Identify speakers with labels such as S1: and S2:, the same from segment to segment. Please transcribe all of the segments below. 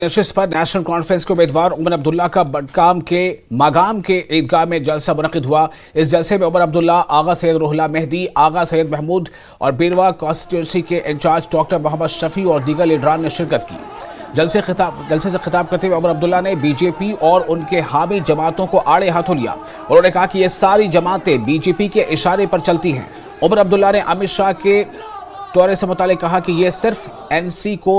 S1: नशिस्त पर national conference के उम्मीदवार उमर अब्दुल्ला का बडगाम के मागाम के ईदगाह में जलसा मुनक़िद हुआ। इस जलसे में उमर अब्दुल्ला, आगा सैयद रुहुल्ला मेहदी, आगा सैयद महमूद और बेरवा कॉन्स्टिट्यूंसी के इंचार्ज डॉक्टर मोहम्मद शफी और दीगर लीडरान ने शिरकत की। जलसे से खिताब करते हुए उमर अब्दुल्ला ने बीजेपी और उनके हामी जमातों को आड़े हाथों लिया। उन्होंने कहा कि ये सारी जमातें बीजेपी के इशारे पर चलती हैं। उमर अब्दुल्ला ने अमित शाह के दौरे से मुतालिक कहा कि यह सिर्फ एनसी को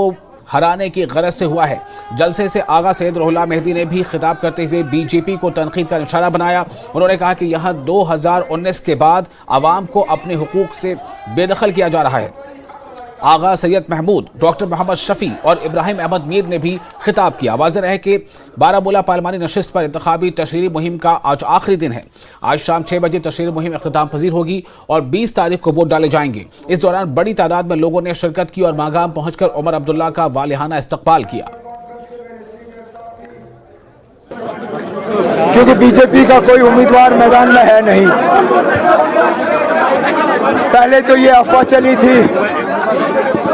S1: हराने की गरज से हुआ है। जलसे से आगा सैयद रुहुल्ला मेहदी ने भी खिताब करते हुए बीजेपी को तनकीद का निशाना बनाया। उन्होंने कहा कि यहां 2019 के बाद आवाम को अपने हुकूक से बेदखल किया जा रहा है। आगा सैयद महमूद, डॉक्टर मोहम्मद शफी और इब्राहिम अहमद मीर ने भी खिताब किया। वाज़ेह है कि बारामूला पार्लिमानी नशिस्त पर इंतखाबी तशरीरी मुहिम का आज आखिरी दिन है। आज शाम 6 बजे तशरीरी मुहिम इख्तिताम पजीर होगी और 20 तारीख को वोट डाले जाएंगे। इस दौरान बड़ी तादाद में लोगों ने शिरकत की और मागाम पहुंचकर उमर अब्दुल्ला का वालिहाना इस्तकबाल किया।
S2: क्योंकि बीजेपी का कोई उम्मीदवार मैदान में है नहीं। पहले तो ये अफवाह चली थी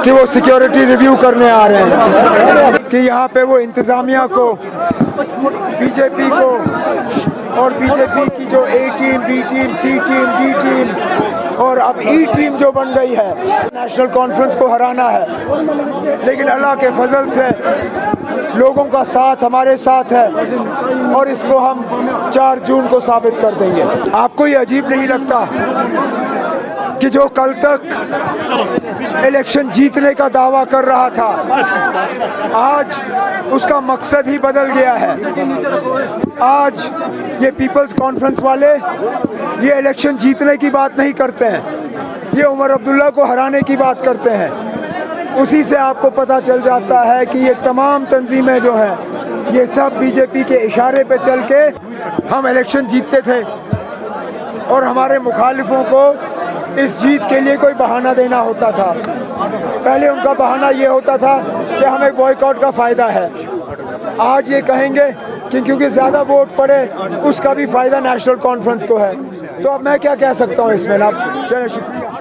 S2: कि वो सिक्योरिटी रिव्यू करने आ रहे हैं, कि यहाँ पे वो इंतजामिया को, बीजेपी को और बीजेपी की जो ए टीम, बी टीम, सी टीम, डी टीम और अब ई टीम जो बन गई है, नेशनल कॉन्फ्रेंस को हराना है। लेकिन अल्लाह के फजल से लोगों का साथ हमारे साथ है और इसको हम 4 जून को साबित कर देंगे। आपको ये अजीब नहीं लगता कि जो कल तक इलेक्शन जीतने का दावा कर रहा था, आज उसका मकसद ही बदल गया है। आज ये पीपल्स कॉन्फ्रेंस वाले ये इलेक्शन जीतने की बात नहीं करते हैं, ये उमर अब्दुल्ला को हराने की बात करते हैं। उसी से आपको पता चल जाता है कि ये तमाम तंजीमें जो हैं, ये सब बीजेपी के इशारे पे चल के हम इलेक्शन जीतते थे और हमारे मुखालिफों को इस जीत के लिए कोई बहाना देना होता था। पहले उनका बहाना ये होता था कि हमें बॉयकॉट का फ़ायदा है। आज ये कहेंगे कि क्योंकि ज़्यादा वोट पड़े उसका भी फ़ायदा नेशनल कॉन्फ्रेंस को है। तो अब मैं क्या कह सकता हूँ इसमें ना। चलिए, शुक्रिया।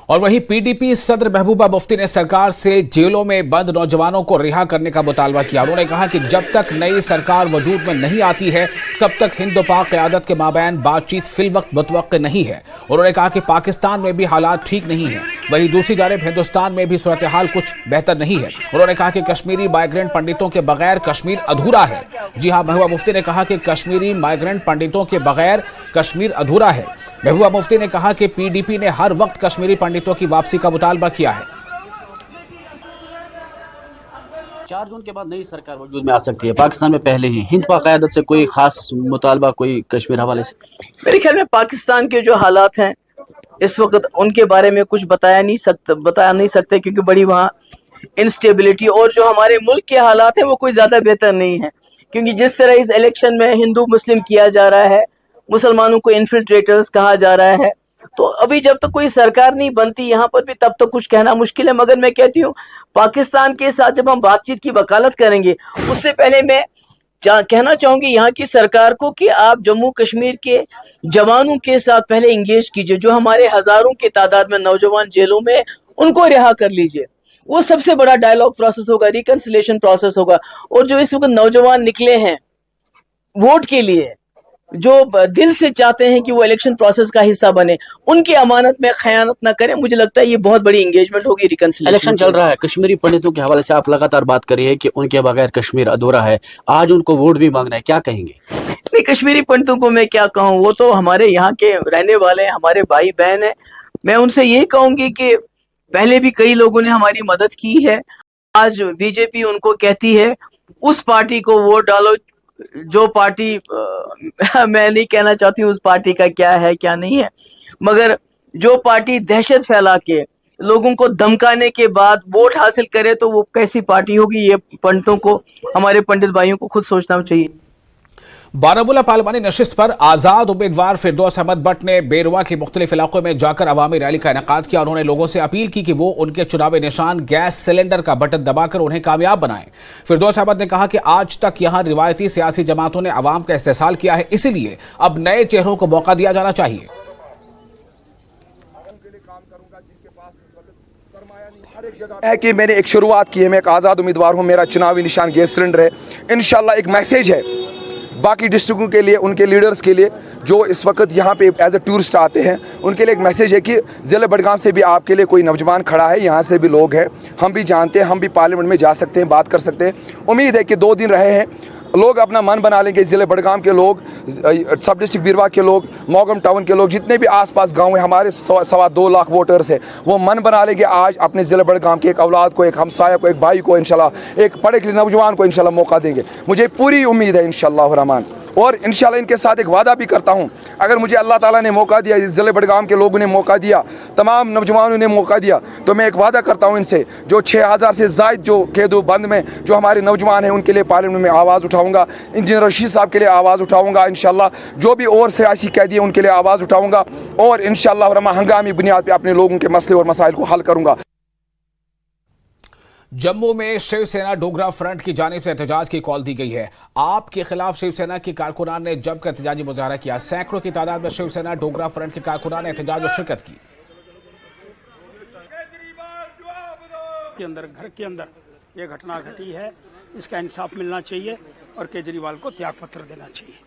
S1: और वहीं पीडीपी सदर महबूबा मुफ्ती ने सरकार से जेलों में बंद नौजवानों को रिहा करने का मुतालबा किया। उन्होंने कहा कि जब तक नई सरकार वजूद में नहीं आती है तब तक हिंद और पाक क़यादत के माबैन बातचीत फिलवक्त मुतवक्किल नहीं है। उन्होंने कहा कि पाकिस्तान में भी हालात ठीक नहीं है, वहीं दूसरी जानिब हिंदुस्तान में भी सूरत हाल कुछ बेहतर नहीं है। उन्होंने कहा कि कश्मीरी माइग्रेंट पंडितों के बगैर कश्मीर अधूरा है। जी हाँ, महबूबा मुफ्ती ने कहा कि कश्मीरी माइग्रेंट पंडितों के बगैर कश्मीर अधूरा है। महबूबा मुफ्ती ने कहा कि पीडीपी ने हर वक्त कश्मीरी पंडितों की वापसी का मुतालबा किया है।
S3: 4 जून के बाद नई सरकार वजूद में आ सकती है। पाकिस्तान में पहले ही हिंद पाक क़यादत से कोई खास मुतालबा कोई कश्मीर हवाले से?
S4: मेरे ख्याल में पाकिस्तान के जो हालात हैं इस वक्त, उनके बारे में कुछ बता नहीं सकते क्योंकि बड़ी वहाँ इंस्टेबिलिटी, और जो हमारे मुल्क के हालात हैं वो कोई ज़्यादा बेहतर नहीं है। क्योंकि जिस तरह इस इलेक्शन में हिंदू मुस्लिम किया जा रहा है, मुसलमानों को इन्फिल्ट्रेटर्स कहा जा रहा है, तो अभी जब तक कोई सरकार नहीं बनती यहाँ पर भी तब तक कुछ कहना मुश्किल है। मगर मैं कहती हूँ पाकिस्तान के साथ जब हम बातचीत की वकालत करेंगे उससे पहले मैं कहना चाहूंगी यहाँ की सरकार को कि आप जम्मू कश्मीर के जवानों के साथ पहले इंगेज कीजिए। जो हमारे हजारों की तादाद में नौजवान जेलों में, उनको रिहा कर लीजिए। वो सबसे बड़ा डायलॉग प्रोसेस होगा, रिकंसिलेशन प्रोसेस होगा। और जो इस वक्त नौजवान निकले हैं वोट के लिए, जो दिल से चाहते हैं कि वो इलेक्शन प्रोसेस का हिस्सा बने, उनकी अमानत में खयानत ना करें। मुझे लगता है ये बहुत बड़ी एंगेजमेंट होगी। रिकंसिलेशन
S3: इलेक्शन चल रहा है, कश्मीरी पंडितों के हवाले से आप लगातार बात कर रही है कि उनके बगैर कश्मीर अधूरा है। आज उनको वोट भी मांगना है, क्या कहेंगे?
S4: नहीं, कश्मीरी पंडितों को मैं क्या कहूँ, वो तो हमारे यहाँ के रहने वाले हैं, हमारे भाई बहन है। मैं उनसे ये कहूंगी कि पहले भी कई लोगों ने हमारी मदद की है। आज बीजेपी उनको कहती है उस पार्टी को वोट डालो जो पार्टी मैं नहीं कहना चाहती हूँ उस पार्टी का क्या है क्या नहीं है, मगर जो पार्टी दहशत फैला के लोगों को धमकाने के बाद वोट हासिल करे तो वो कैसी पार्टी होगी, ये पंडितों को, हमारे पंडित भाइयों को खुद सोचना चाहिए।
S1: बारामूला पार्लिमानी नशिस्त पर आजाद उम्मीदवार फिरदौस अहमद बट ने बेरवा के मुख्तलिफ इलाकों में जाकर अवामी रैली का इनेकाद किया। उन्होंने लोगों से अपील की कि वो उनके चुनावी निशान गैस सिलेंडर का बटन दबाकर उन्हें कामयाब बनाएं। फिरदौस अहमद ने कहा कि आज तक यहां रिवायती सियासी जमातों ने अवाम का इस्तेहसाल किया है, इसीलिए अब नए चेहरों को मौका दिया जाना चाहिए।
S5: है कि मैंने एक शुरुआत की है, मैं एक आज़ाद उम्मीदवार हूँ, मेरा चुनावी निशान गैस सिलेंडर है। इंशाल्लाह एक मैसेज है बाकी डिस्ट्रिक्टों के लिए, उनके लीडर्स के लिए जो इस वक्त यहाँ पे एज ए टूरिस्ट आते हैं, उनके लिए एक मैसेज है कि ज़िले बडगाम से भी आपके लिए कोई नौजवान खड़ा है, यहाँ से भी लोग हैं, हम भी जानते हैं, हम भी पार्लियामेंट में जा सकते हैं, बात कर सकते हैं। उम्मीद है कि 2 दिन रहे हैं, लोग अपना मन बना लेंगे। ज़िले बडगाम के लोग, सब डिस्ट्रिक्ट बीरवा के लोग, मोगम टाउन के लोग, जितने भी आसपास गांव हैं, हमारे 2.25 लाख वोटर्स हैं, वो मन बना लेंगे आज अपने ज़िले बडगाम के एक औलाद को, एक हमसाया को, एक भाई को इंशाल्लाह, एक पढ़े लिखे नौजवान को इंशाल्लाह मौका देंगे। मुझे पूरी उम्मीद है इंशाल्लाह रहमान। और इंशाल्लाह इनके साथ एक वादा भी करता हूँ, अगर मुझे अल्लाह ताला ने मौका दिया, इस ज़िले बडगाम के लोगों ने मौका दिया, तमाम नौजवानों ने मौका दिया, तो मैं एक वादा करता हूँ इनसे, जो 6000 से ज़ायद जो कैदो बंद में जो हमारे नौजवान हैं, उनके लिए पार्लियामेंट में आवाज़ उठाऊँगा। इंजीनियर रशीद साहब के लिए आवाज़ उठाऊँगा इंशाल्लाह, जो भी और सियासी कैदी हैं उनके लिए आवाज़ उठाऊँगा, और इंशाल्लाह रहमान हंगामी बुनियाद पर अपने लोगों के मसले और मसाइल को हल करूँगा।
S1: जम्मू में शिवसेना डोगरा फ्रंट की जानिब से एहतजाज की कॉल दी गई है। आप के खिलाफ शिवसेना के कारकुनान ने जमकर एहतजाजी मुजाहरा किया। सैकड़ों की तादाद में शिवसेना डोगरा फ्रंट के कारकुनान ने एहतजाज और शिरकत की।
S6: घर के अंदर ये घटना घटी है, इसका इंसाफ मिलना चाहिए और केजरीवाल को त्यागपत्र देना चाहिए।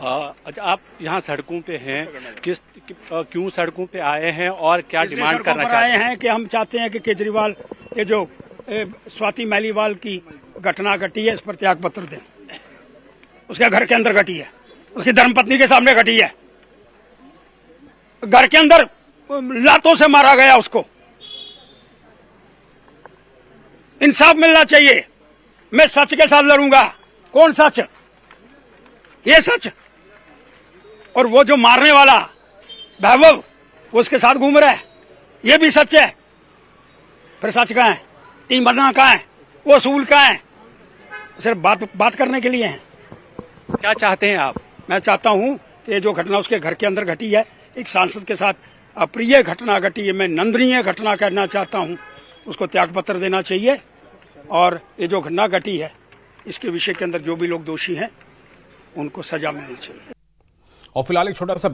S7: अच्छा, आप यहाँ सड़कों पे हैं, क्यों सड़कों पे आए हैं और क्या डिमांड करना चाहते हैं?
S6: कि हम चाहते हैं कि केजरीवाल, ये जो स्वाति मैलीवाल की घटना घटी है, इस पर त्यागपत्र दें। उसके घर के अंदर घटी है, उसकी धर्मपत्नी के सामने घटी है, घर के अंदर लातों से मारा गया उसको। इंसाफ मिलना चाहिए। मैं सच के साथ लड़ूंगा। कौन सच? ये सच। और वो जो मारने वाला वैभव, वो उसके साथ घूम रहा है, ये भी सच है। फिर सच कहाँ है? टीम बनना कहाँ है? वो असूल कहाँ है? सिर्फ बात करने के लिए हैं।
S7: क्या चाहते हैं आप?
S6: मैं चाहता हूं कि ये जो घटना उसके घर के अंदर घटी है, एक सांसद के साथ अप्रिय घटना घटी है, मैं निंदनीय घटना कहना चाहता हूं, उसको त्यागपत्र देना चाहिए। और ये जो घटना घटी है, इसके विषय के अंदर जो भी लोग दोषी हैं, उनको सजा मिलनी चाहिए।
S1: और फिलहाल एक छोटा सा